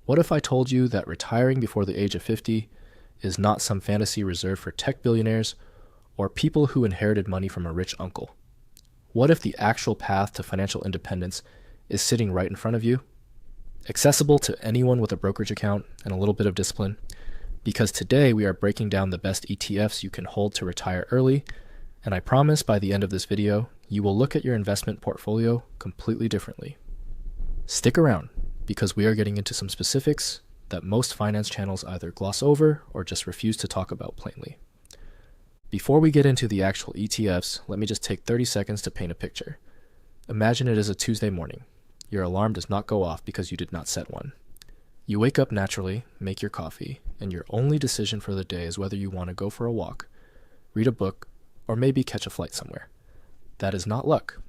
What if I told you that retiring before the age of 50 is not some fantasy reserved for tech billionaires or people who inherited money from a rich uncle? What if the actual path to financial independence is sitting right in front of you, accessible to anyone with a brokerage account and a little bit of discipline? Because today we are breaking down the best ETFs you can hold to retire early, and I promise by the end of this video, you will look at your investment portfolio completely differently. Stick around, because we are getting into some specifics that most finance channels either gloss over or just refuse to talk about plainly. Before we get into the actual ETFs, let me just take 30 seconds to paint a picture. Imagine it is a Tuesday morning. Your alarm does not go off because you did not set one. You wake up naturally, make your coffee, and your only decision for the day is whether you want to go for a walk, read a book, or maybe catch a flight somewhere. That is not luck.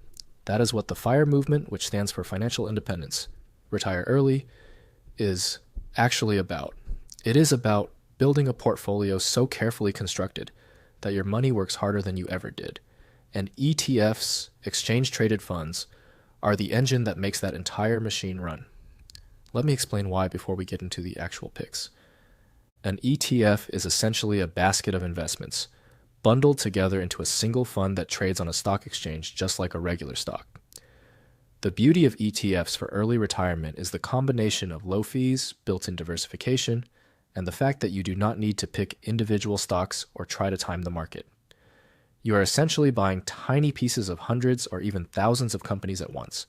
That is what the FIRE movement, which stands for Financial Independence, Retire Early, is actually about. It is about building a portfolio so carefully constructed that your money works harder than you ever did. And ETFs, exchange-traded funds, are the engine that makes that entire machine run. Let me explain why before we get into the actual picks. An ETF is essentially a basket of investments, bundled together into a single fund that trades on a stock exchange just like a regular stock. The beauty of ETFs for early retirement is the combination of low fees, built-in diversification, and the fact that you do not need to pick individual stocks or try to time the market. You are essentially buying tiny pieces of hundreds or even thousands of companies at once.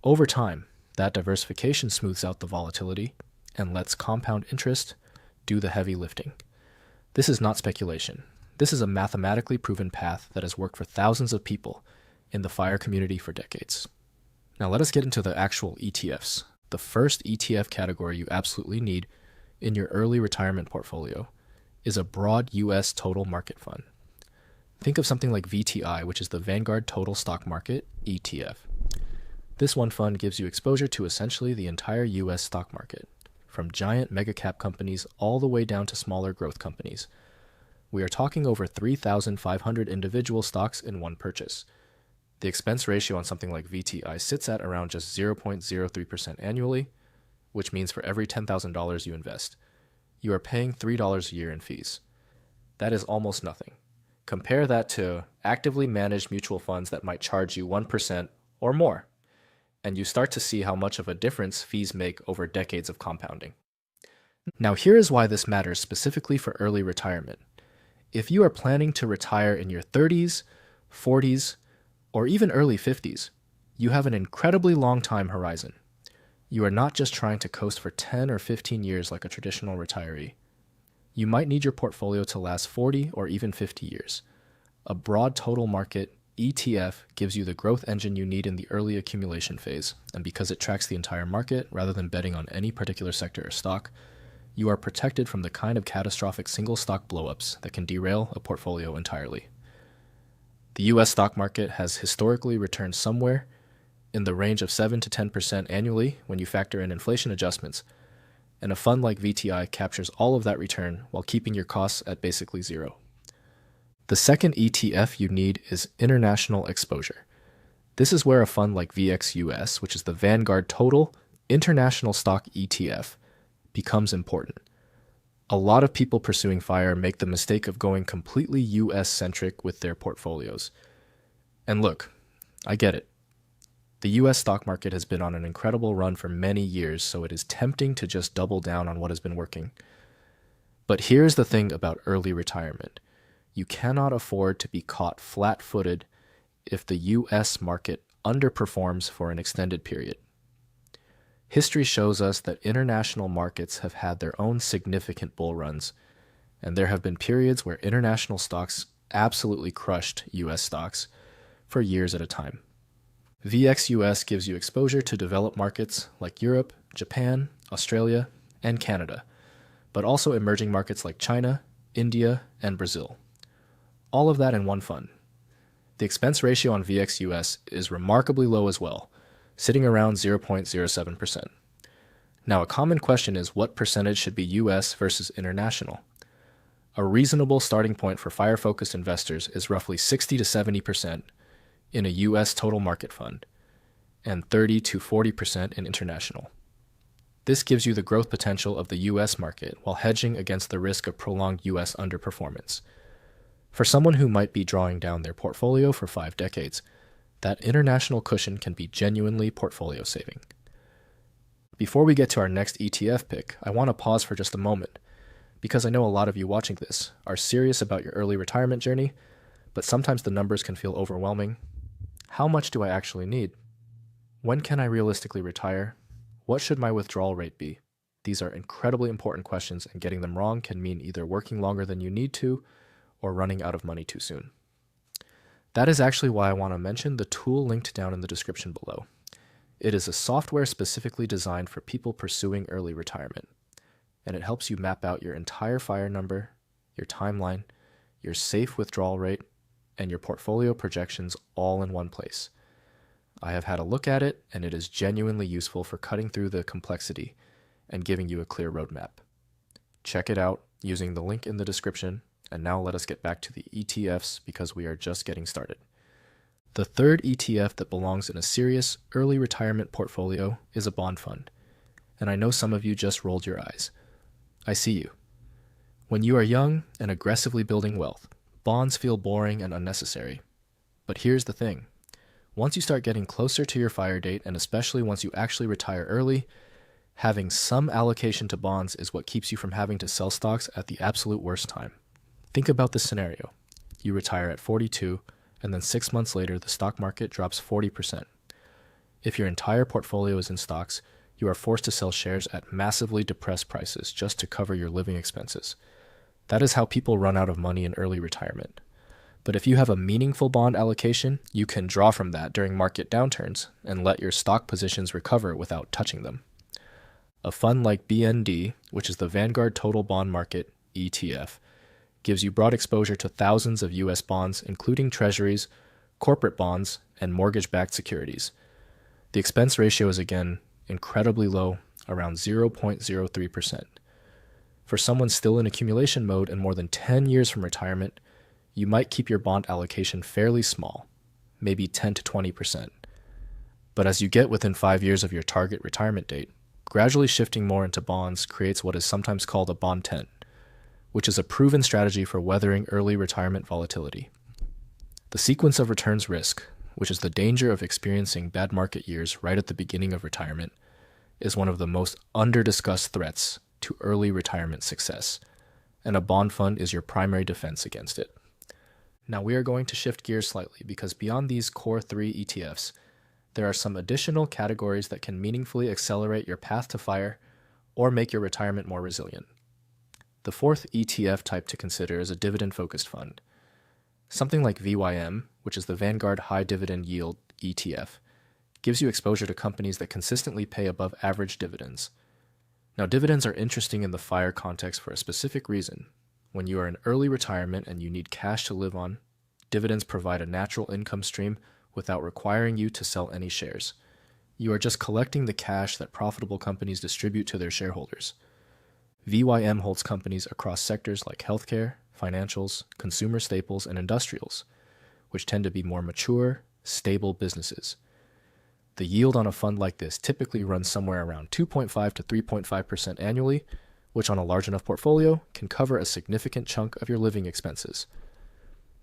Over time, that diversification smooths out the volatility and lets compound interest do the heavy lifting. This is not speculation. This is a mathematically proven path that has worked for thousands of people in the FIRE community for decades. Now let us get into the actual ETFs. The first ETF category you absolutely need in your early retirement portfolio is a broad US total market fund. Think of something like VTI, which is the Vanguard Total Stock Market ETF. This one fund gives you exposure to essentially the entire US stock market, from giant mega cap companies all the way down to smaller growth companies. We are talking over 3,500 individual stocks in one purchase. The expense ratio on something like VTI sits at around just 0.03% annually, which means for every $10,000 you invest, you are paying $3 a year in fees. That is almost nothing. Compare that to actively managed mutual funds that might charge you 1% or more, and you start to see how much of a difference fees make over decades of compounding. Now here is why this matters specifically for early retirement. If you are planning to retire in your 30s, 40s, or even early 50s, you have an incredibly long time horizon. You are not just trying to coast for 10 or 15 years like a traditional retiree. You might need your portfolio to last 40 or even 50 years. A broad total market ETF gives you the growth engine you need in the early accumulation phase, and because it tracks the entire market rather than betting on any particular sector or stock, you are protected from the kind of catastrophic single stock blowups that can derail a portfolio entirely. The US stock market has historically returned somewhere in the range of 7 to 10% annually when you factor in inflation adjustments, and a fund like VTI captures all of that return while keeping your costs at basically zero. The second ETF you need is international exposure. This is where a fund like VXUS, which is the Vanguard Total International Stock ETF, becomes important. A lot of people pursuing FIRE make the mistake of going completely US-centric with their portfolios. And look, I get it. The US stock market has been on an incredible run for many years, so it is tempting to just double down on what has been working. But here's the thing about early retirement. You cannot afford to be caught flat-footed if the US market underperforms for an extended period. History shows us that international markets have had their own significant bull runs, and there have been periods where international stocks absolutely crushed US stocks for years at a time. VXUS gives you exposure to developed markets like Europe, Japan, Australia, and Canada, but also emerging markets like China, India, and Brazil. All of that in one fund. The expense ratio on VXUS is remarkably low as well, sitting around 0.07%. Now, a common question is what percentage should be US versus international? A reasonable starting point for FIRE-focused investors is roughly 60 to 70% in a US total market fund and 30 to 40% in international. This gives you the growth potential of the US market while hedging against the risk of prolonged US underperformance. For someone who might be drawing down their portfolio for 5 decades, that international cushion can be genuinely portfolio saving. Before we get to our next ETF pick, I want to pause for just a moment, because I know a lot of you watching this are serious about your early retirement journey, but sometimes the numbers can feel overwhelming. How much do I actually need? When can I realistically retire? What should my withdrawal rate be? These are incredibly important questions, and getting them wrong can mean either working longer than you need to or running out of money too soon. That is actually why I want to mention the tool linked down in the description below. It is a software specifically designed for people pursuing early retirement, and it helps you map out your entire FIRE number, your timeline, your safe withdrawal rate, and your portfolio projections all in one place. I have had a look at it, and it is genuinely useful for cutting through the complexity and giving you a clear roadmap. Check it out using the link in the description, and now let us get back to the ETFs because we are just getting started. The third ETF that belongs in a serious early retirement portfolio is a bond fund, and I know some of you just rolled your eyes. I see you. When you are young and aggressively building wealth, bonds feel boring and unnecessary. But here's the thing. Once you start getting closer to your FIRE date, and especially once you actually retire early, having some allocation to bonds is what keeps you from having to sell stocks at the absolute worst time. Think about this scenario. You retire at 42, and then 6 months later, the stock market drops 40%. If your entire portfolio is in stocks, you are forced to sell shares at massively depressed prices just to cover your living expenses. That is how people run out of money in early retirement. But if you have a meaningful bond allocation, you can draw from that during market downturns and let your stock positions recover without touching them. A fund like BND, which is the Vanguard Total Bond Market ETF, gives you broad exposure to thousands of US bonds, including treasuries, corporate bonds, and mortgage-backed securities. The expense ratio is again incredibly low, around 0.03%. For someone still in accumulation mode and more than 10 years from retirement, you might keep your bond allocation fairly small, maybe 10 to 20%. But as you get within 5 years of your target retirement date, gradually shifting more into bonds creates what is sometimes called a bond tent, which is a proven strategy for weathering early retirement volatility. The sequence of returns risk, which is the danger of experiencing bad market years right at the beginning of retirement, is one of the most under-discussed threats to early retirement success, and a bond fund is your primary defense against it. Now we are going to shift gears slightly because beyond these core 3 ETFs, there are some additional categories that can meaningfully accelerate your path to FIRE or make your retirement more resilient. The fourth ETF type to consider is a dividend-focused fund. Something like VYM, which is the Vanguard High Dividend Yield ETF, gives you exposure to companies that consistently pay above average dividends. Now, dividends are interesting in the FIRE context for a specific reason. When you are in early retirement and you need cash to live on, dividends provide a natural income stream without requiring you to sell any shares. You are just collecting the cash that profitable companies distribute to their shareholders. VYM holds companies across sectors like healthcare, financials, consumer staples, and industrials, which tend to be more mature, stable businesses. The yield on a fund like this typically runs somewhere around 2.5 to 3.5% annually, which on a large enough portfolio can cover a significant chunk of your living expenses.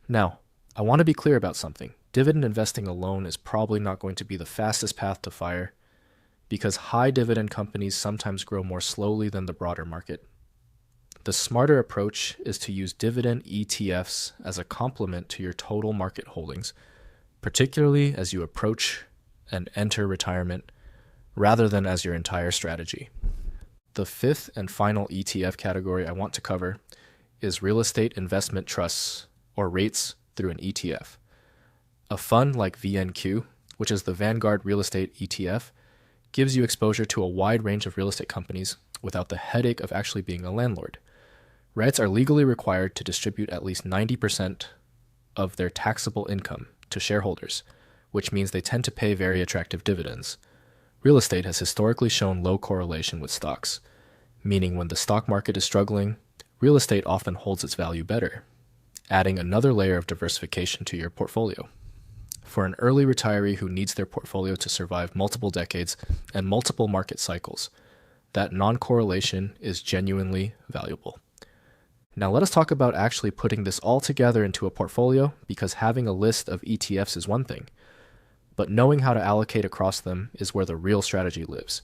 Now, I want to be clear about something. Dividend investing alone is probably not going to be the fastest path to FIRE, because high dividend companies sometimes grow more slowly than the broader market. The smarter approach is to use dividend ETFs as a complement to your total market holdings, particularly as you approach and enter retirement, rather than as your entire strategy. The fifth and final ETF category I want to cover is real estate investment trusts, or REITs, through an ETF. A fund like VNQ, which is the Vanguard Real Estate ETF, gives you exposure to a wide range of real estate companies without the headache of actually being a landlord. REITs are legally required to distribute at least 90% of their taxable income to shareholders, which means they tend to pay very attractive dividends. Real estate has historically shown low correlation with stocks, meaning when the stock market is struggling, real estate often holds its value better, adding another layer of diversification to your portfolio. For an early retiree who needs their portfolio to survive multiple decades and multiple market cycles, That non-correlation is genuinely valuable. Now let us talk about actually putting this all together into a portfolio, because having a list of ETFs is one thing, but knowing how to allocate across them is where the real strategy lives.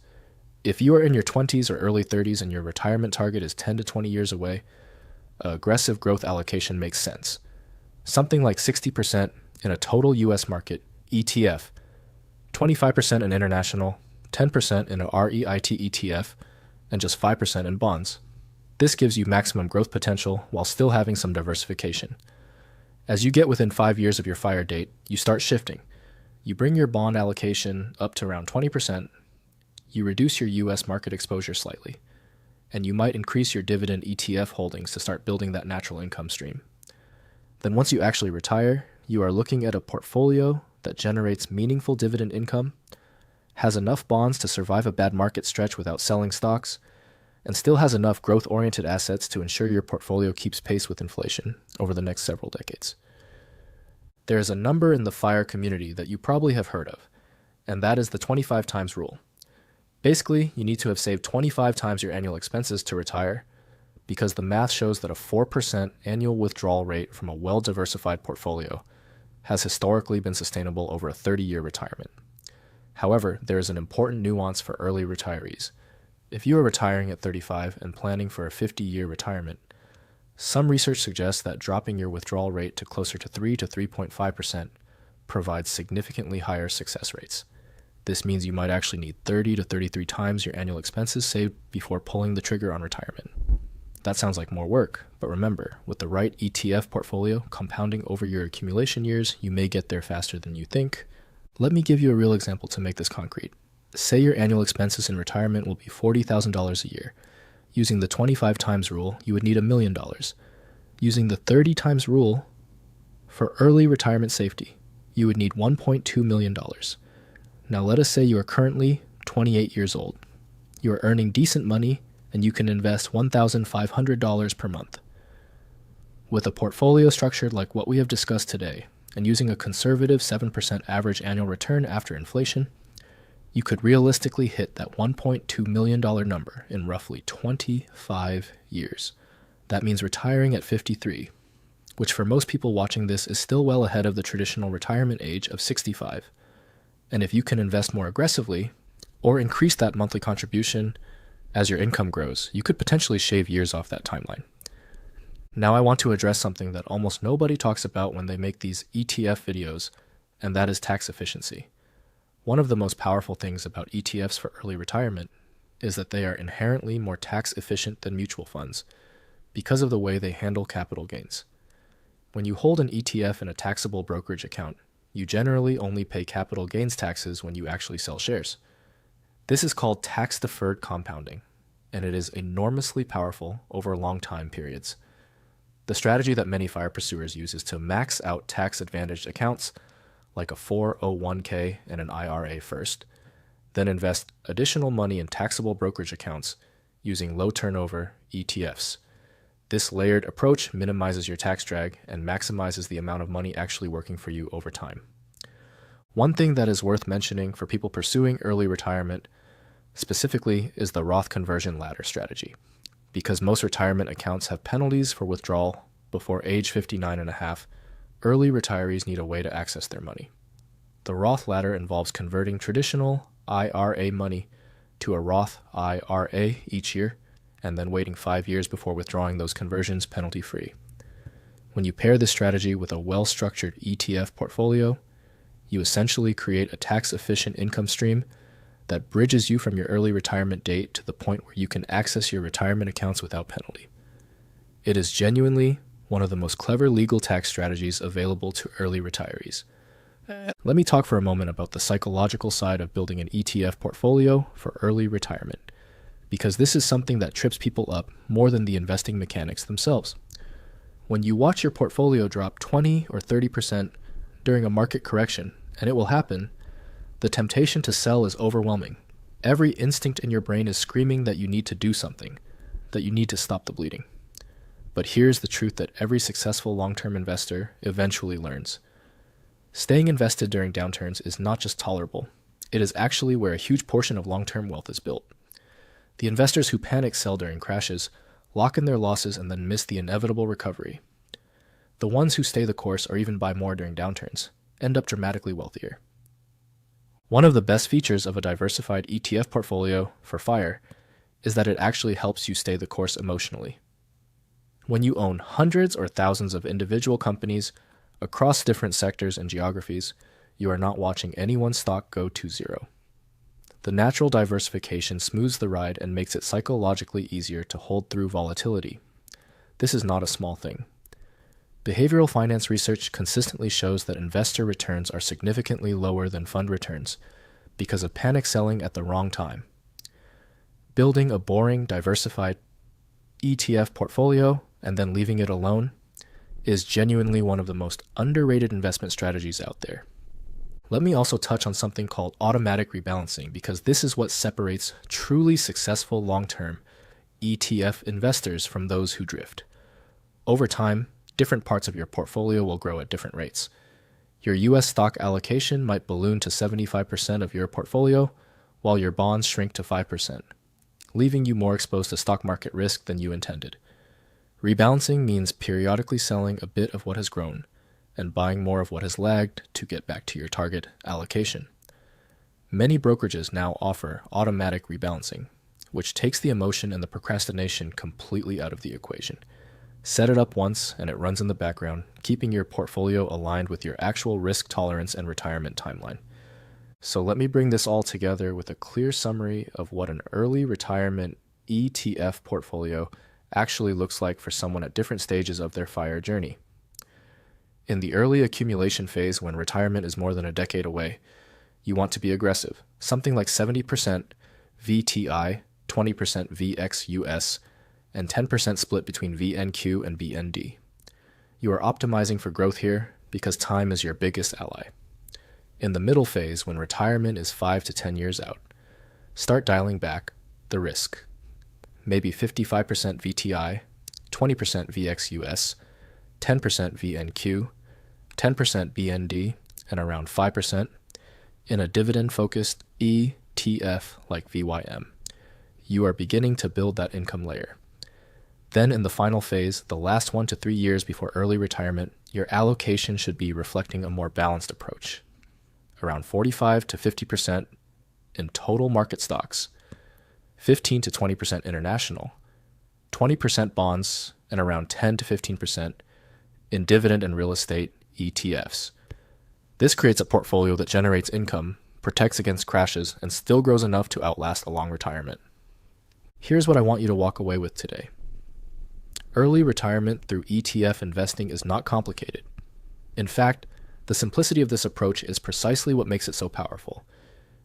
If you are in your 20s or early 30s and your retirement target is 10 to 20 years away, aggressive growth allocation makes sense. Something like 60% in a total US market ETF, 25% in international, 10% in a REIT ETF, and just 5% in bonds. This gives you maximum growth potential while still having some diversification. As you get within 5 years of your FIRE date, you start shifting. You bring your bond allocation up to around 20%, you reduce your US market exposure slightly, and you might increase your dividend ETF holdings to start building that natural income stream. Then once you actually retire, you are looking at a portfolio that generates meaningful dividend income, has enough bonds to survive a bad market stretch without selling stocks, and still has enough growth-oriented assets to ensure your portfolio keeps pace with inflation over the next several decades. There is a number in the FIRE community that you probably have heard of, and that is the 25 times rule. Basically, you need to have saved 25 times your annual expenses to retire, because the math shows that a 4% annual withdrawal rate from a well-diversified portfolio has historically been sustainable over a 30-year retirement. However, there is an important nuance for early retirees. If you are retiring at 35 and planning for a 50-year retirement, some research suggests that dropping your withdrawal rate to closer to 3 to 3.5% provides significantly higher success rates. This means you might actually need 30 to 33 times your annual expenses saved before pulling the trigger on retirement. That sounds like more work, but remember, with the right ETF portfolio compounding over your accumulation years, you may get there faster than you think. Let me give you a real example to make this concrete. Say your annual expenses in retirement will be $40,000 a year. Using the 25 times rule, you would need $1 million. Using the 30 times rule, for early retirement safety, you would need $1.2 million. Now let us say you are currently 28 years old. You are earning decent money and you can invest $1,500 per month. With a portfolio structured like what we have discussed today, and using a conservative 7% average annual return after inflation, you could realistically hit that $1.2 million number in roughly 25 years. That means retiring at 53, which for most people watching this is still well ahead of the traditional retirement age of 65. And if you can invest more aggressively, or increase that monthly contribution as your income grows, you could potentially shave years off that timeline. Now I want to address something that almost nobody talks about when they make these ETF videos, and that is tax efficiency. One of the most powerful things about ETFs for early retirement is that they are inherently more tax efficient than mutual funds because of the way they handle capital gains. When you hold an ETF in a taxable brokerage account, you generally only pay capital gains taxes when you actually sell shares. This is called tax-deferred compounding, and it is enormously powerful over long time periods. The strategy that many FIRE pursuers use is to max out tax-advantaged accounts like a 401k and an IRA first, then invest additional money in taxable brokerage accounts using low turnover ETFs. This layered approach minimizes your tax drag and maximizes the amount of money actually working for you over time. One thing that is worth mentioning for people pursuing early retirement specifically is the Roth conversion ladder strategy, because most retirement accounts have penalties for withdrawal before age 59 and a half. Early retirees need a way to access their money. The Roth ladder involves converting traditional IRA money to a Roth IRA each year, and then waiting 5 years before withdrawing those conversions penalty-free. When you pair this strategy with a well-structured ETF portfolio, you essentially create a tax-efficient income stream that bridges you from your early retirement date to the point where you can access your retirement accounts without penalty. It is genuinely one of the most clever legal tax strategies available to early retirees. Let me talk for a moment about the psychological side of building an ETF portfolio for early retirement, because this is something that trips people up more than the investing mechanics themselves. When you watch your portfolio drop 20 or 30% during a market correction, and it will happen, the temptation to sell is overwhelming. Every instinct in your brain is screaming that you need to do something, that you need to stop the bleeding. But here's the truth that every successful long-term investor eventually learns. Staying invested during downturns is not just tolerable, it is actually where a huge portion of long-term wealth is built. The investors who panic sell during crashes, lock in their losses, and then miss the inevitable recovery. The ones who stay the course or even buy more during downturns end up dramatically wealthier. One of the best features of a diversified ETF portfolio for FIRE is that it actually helps you stay the course emotionally. When you own hundreds or thousands of individual companies across different sectors and geographies, you are not watching any one stock go to zero. The natural diversification smooths the ride and makes it psychologically easier to hold through volatility. This is not a small thing. Behavioral finance research consistently shows that investor returns are significantly lower than fund returns because of panic selling at the wrong time. Building a boring, diversified ETF portfolio and then leaving it alone is genuinely one of the most underrated investment strategies out there. Let me also touch on something called automatic rebalancing, because this is what separates truly successful long-term ETF investors from those who drift. Over time, different parts of your portfolio will grow at different rates. Your US stock allocation might balloon to 75% of your portfolio, while your bonds shrink to 5%, leaving you more exposed to stock market risk than you intended. Rebalancing means periodically selling a bit of what has grown and buying more of what has lagged to get back to your target allocation. Many brokerages now offer automatic rebalancing, which takes the emotion and the procrastination completely out of the equation. Set it up once and it runs in the background, keeping your portfolio aligned with your actual risk tolerance and retirement timeline. So let me bring this all together with a clear summary of what an early retirement ETF portfolio actually looks like for someone at different stages of their FIRE journey. In the early accumulation phase, when retirement is more than a decade away, you want to be aggressive, something like 70% VTI, 20% VXUS, and 10% split between VNQ and BND. You are optimizing for growth here because time is your biggest ally. In the middle phase, when retirement is 5 to 10 years out, start dialing back the risk. Maybe 55% VTI, 20% VXUS, 10% VNQ, 10% BND, and around 5% in a dividend-focused ETF like VYM. You are beginning to build that income layer. Then in the final phase, the last 1 to 3 years before early retirement, your allocation should be reflecting a more balanced approach. Around 45 to 50% in total market stocks, 15 to 20% international, 20% bonds, and around 10 to 15% in dividend and real estate ETFs. This creates a portfolio that generates income, protects against crashes, and still grows enough to outlast a long retirement. Here's what I want you to walk away with today. Early retirement through ETF investing is not complicated. In fact, the simplicity of this approach is precisely what makes it so powerful.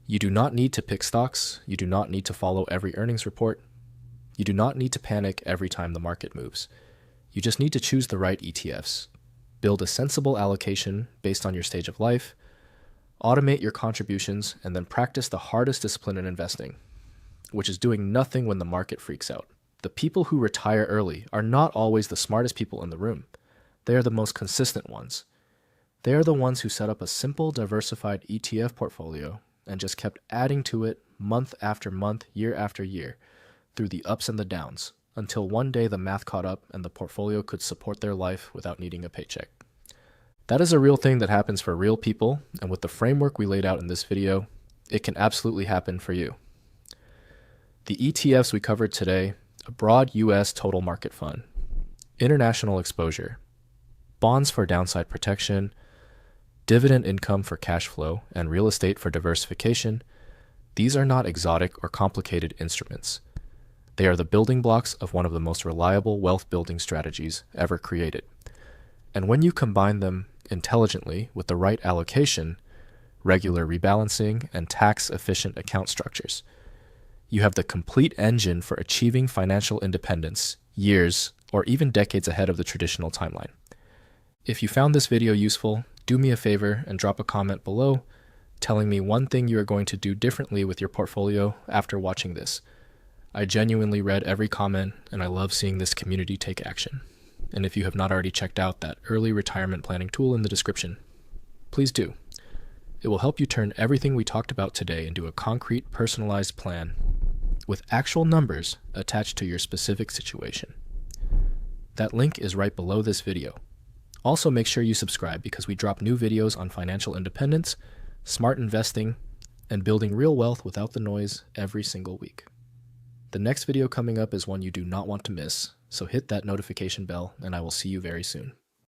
You do not need to pick stocks. You do not need to follow every earnings report. You do not need to panic every time the market moves. You just need to choose the right ETFs, build a sensible allocation based on your stage of life, automate your contributions, and then practice the hardest discipline in investing, which is doing nothing when the market freaks out. The people who retire early are not always the smartest people in the room. They are the most consistent ones. They are the ones who set up a simple, diversified ETF portfolio and just kept adding to it month after month, year after year, through the ups and the downs, until one day the math caught up and the portfolio could support their life without needing a paycheck. That is a real thing that happens for real people, and with the framework we laid out in this video, it can absolutely happen for you. The ETFs we covered today: a broad U.S. total market fund, international exposure, bonds for downside protection, dividend income for cash flow, and real estate for diversification. These are not exotic or complicated instruments. They are the building blocks of one of the most reliable wealth-building strategies ever created. And when you combine them intelligently with the right allocation, regular rebalancing, and tax-efficient account structures, you have the complete engine for achieving financial independence years or even decades ahead of the traditional timeline. If you found this video useful, do me a favor and drop a comment below telling me one thing you are going to do differently with your portfolio after watching this. I genuinely read every comment, and I love seeing this community take action. And if you have not already checked out that early retirement planning tool in the description, please do. It will help you turn everything we talked about today into a concrete, personalized plan with actual numbers attached to your specific situation. That link is right below this video. Also, make sure you subscribe because we drop new videos on financial independence, smart investing, and building real wealth without the noise every single week. The next video coming up is one you do not want to miss, so hit that notification bell and I will see you very soon.